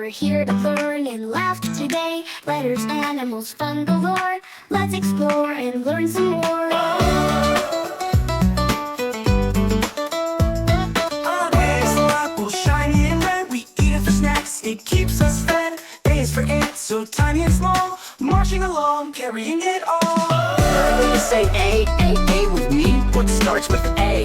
We're here to learn and laugh today. Letters, animals, fun galore. Let's explore and learn some more. A's for apple, shiny and red. We eat it for snacks, it keeps us fed. A is for ant, so tiny and small. Marching along, carrying it all. Early to say A with me. What starts with A?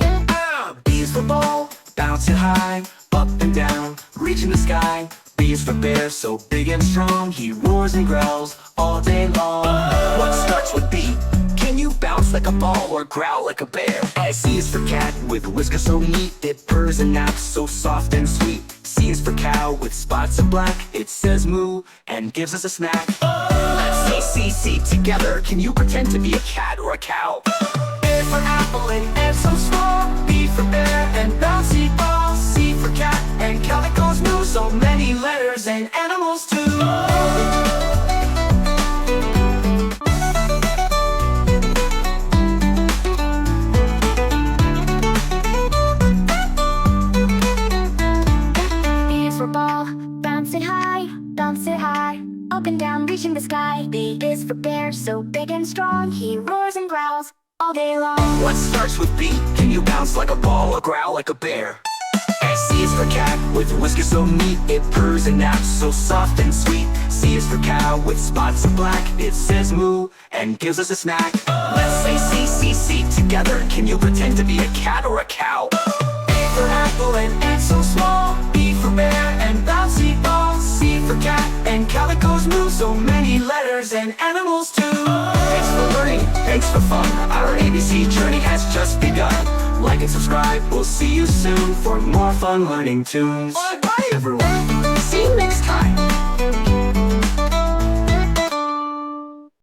B is for ball, bouncing high, up and down, reaching the sky. B is for bear, so big and strong. He roars and growls all day long. What starts with B? Can you bounce like a ball or growl like a bear? C is for cat, with whiskers so neat. It purrs and naps so soft and sweet. C is for cow, with spots of black. It says moo and gives us a snack. Let's say C together. Can you pretend to be a cat or a cow? A for apple and ant so small. B for bear and bouncy ball. C for cat and cow that goes moo. So many letters and animals too. Bounce it high, up and down, reaching the sky. B is for bear, so big and strong. He roars and growls all day long. What starts with B? Can you bounce like a ball or growl like a bear? C is for cat, with whiskers so neat. It purrs and naps so soft and sweet. C is for cow, with spots of black. It says moo and gives us a snack. Let's say C together. Can you pretend to be a cat or a cow? A for apple and ant so small. B for bear and bouncy ball. C for cat and cow that goes moo. So many letters and animals too. Thanks for learning, thanks for fun. Our ABC journey has just begun. Like and subscribe, we'll see you soon for more fun learning tunes. Bye everyone.